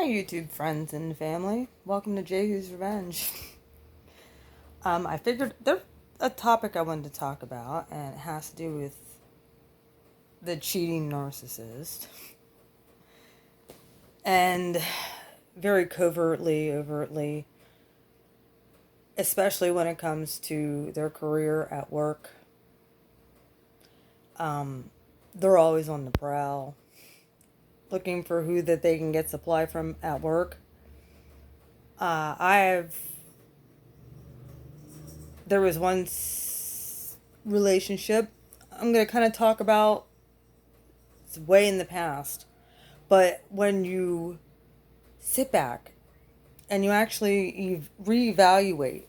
Hi YouTube friends and family. Welcome to JEHU'S Revenge. I figured there's a topic I wanted to talk about, and it has to do with the cheating narcissist. And very overtly, especially when it comes to their career at work. They're always on the prowl, looking for who that they can get supply from at work. There was one relationship I'm going to kind of talk about. It's way in the past. But when you sit back and you actually reevaluate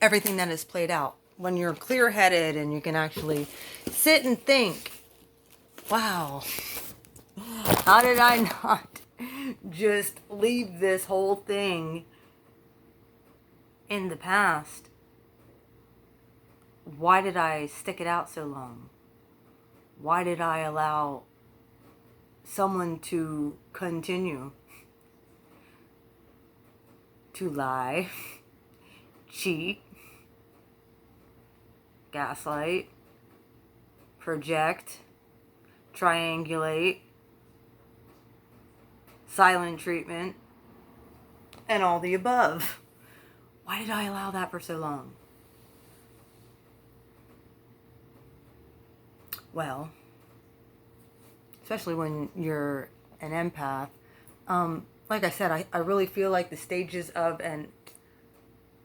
everything that has played out, when you're clear-headed and you can actually sit and think, wow, how did I not just leave this whole thing in the past? Why did I stick it out so long? Why did I allow someone to continue to lie, cheat, gaslight, project, triangulate, silent treatment, and all the above? Why did I allow that for so long? Well, especially when you're an empath, like I said, I really feel like the stages of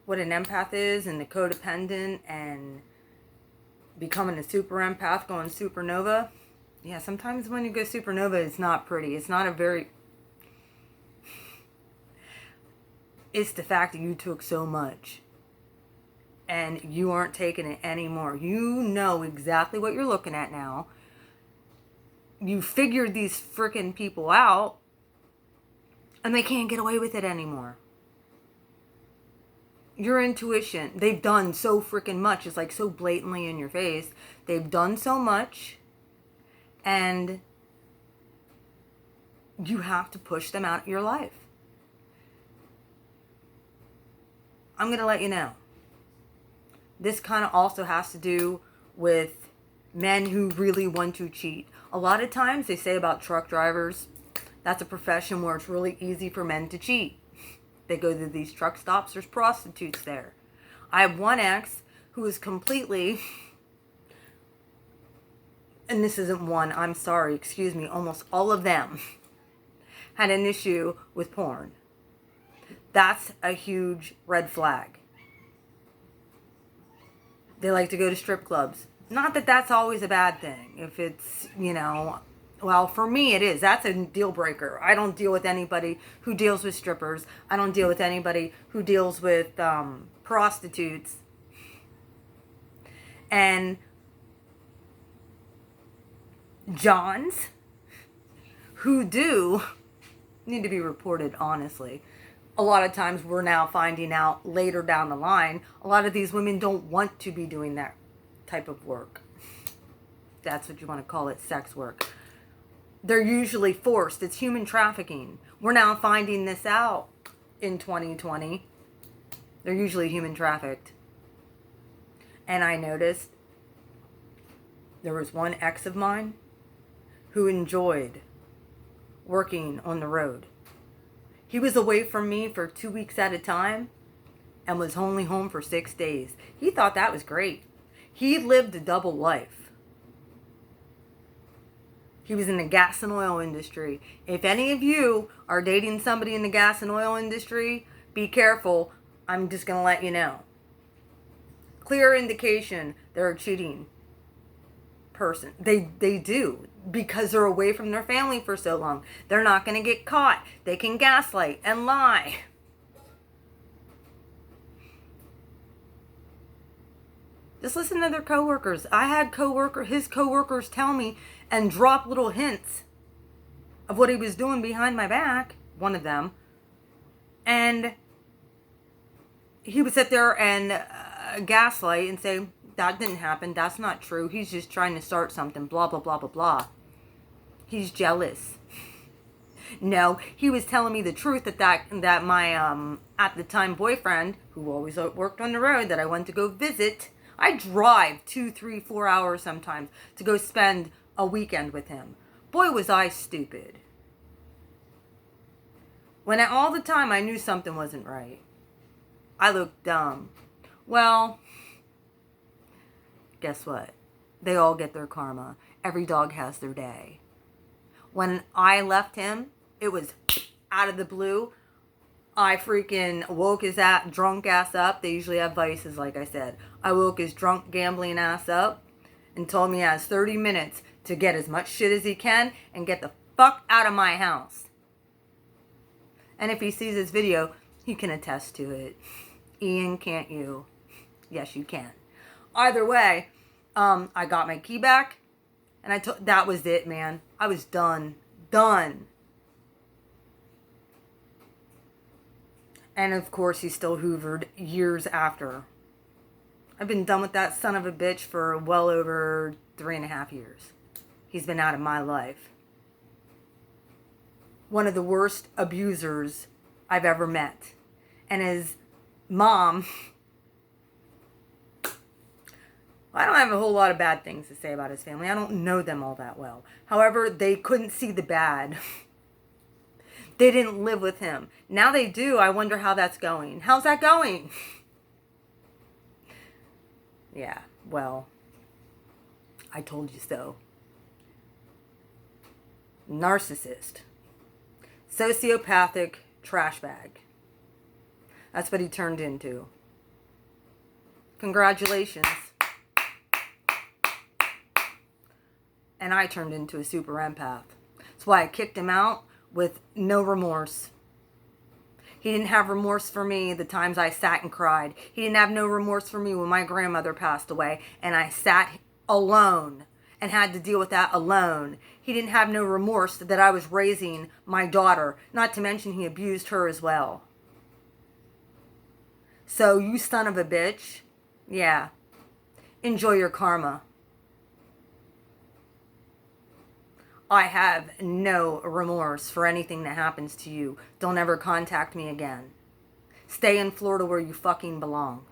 what an empath is, and the codependent, and becoming a super empath, going supernova. Yeah, sometimes when you go supernova, it's not pretty. It's not a very... It's the fact that you took so much and you aren't taking it anymore. You know exactly what you're looking at now. You figured these freaking people out, and they can't get away with it anymore. Your intuition, they've done so freaking much. It's like so blatantly in your face. They've done so much, and you have to push them out of your life. I'm going to let you know. This kind of also has to do with men who really want to cheat. A lot of times they say about truck drivers, that's a profession where it's really easy for men to cheat. They go to these truck stops, there's prostitutes there. I have one ex who is completely, and this isn't one, I'm sorry, excuse me, almost all of them had an issue with porn. That's a huge red flag. They like to go to strip clubs. Not that that's always a bad thing. If it's, well, for me it is. That's a deal breaker. I don't deal with anybody who deals with strippers. I don't deal with anybody who deals with prostitutes. And Johns who do need to be reported, honestly. A lot of times we're now finding out later down the line, a lot of these women don't want to be doing that type of work. That's what you want to call it, sex work. They're usually forced. It's human trafficking. We're now finding this out in 2020. They're usually human trafficked. And I noticed there was one ex of mine who enjoyed working on the road. He was away from me for 2 weeks at a time and was only home for 6 days. He thought that was great. He lived a double life. He was in the gas and oil industry. If any of you are dating somebody in the gas and oil industry, be careful. I'm just going to let you know. Clear indication they're a cheating person. They do, because they're away from their family for so long. They're not going to get caught. They can gaslight and lie. Just listen to their coworkers. I had his coworkers tell me and drop little hints of what he was doing behind my back, one of them. And he would sit there and gaslight and say, that didn't happen. That's not true. He's just trying to start something. Blah, blah, blah, blah, blah. He's jealous. No, he was telling me the truth that my at the time boyfriend, who always worked on the road, that I went to go visit. I drive 2, 3, 4 hours sometimes to go spend a weekend with him. Boy, was I stupid. When all the time I knew something wasn't right. I looked dumb. Well, guess what? They all get their karma. Every dog has their day. When I left him, it was out of the blue. I freaking woke his drunk ass up. They usually have vices, like I said. I woke his drunk gambling ass up and told me he has 30 minutes to get as much shit as he can and get the fuck out of my house. And if he sees this video, he can attest to it. Ian, can't you? Yes, you can. Either way, I got my key back, and that was it, man. I was done. Done. And of course, he still hoovered years after. I've been done with that son of a bitch for well over 3.5 years. He's been out of my life. One of the worst abusers I've ever met. And his mom, I don't have a whole lot of bad things to say about his family. I don't know them all that well. However, they couldn't see the bad. They didn't live with him. Now they do. I wonder how that's going. How's that going? Yeah, well, I told you so. Narcissist. Sociopathic trash bag. That's what he turned into. Congratulations. And I turned into a super empath. That's why I kicked him out with no remorse. He didn't have remorse for me the times I sat and cried. He didn't have no remorse for me when my grandmother passed away and I sat alone and had to deal with that alone. He didn't have no remorse that I was raising my daughter, not to mention he abused her as well. So you son of a bitch, yeah, enjoy your karma. I have no remorse for anything that happens to you. Don't ever contact me again. Stay in Florida where you fucking belong.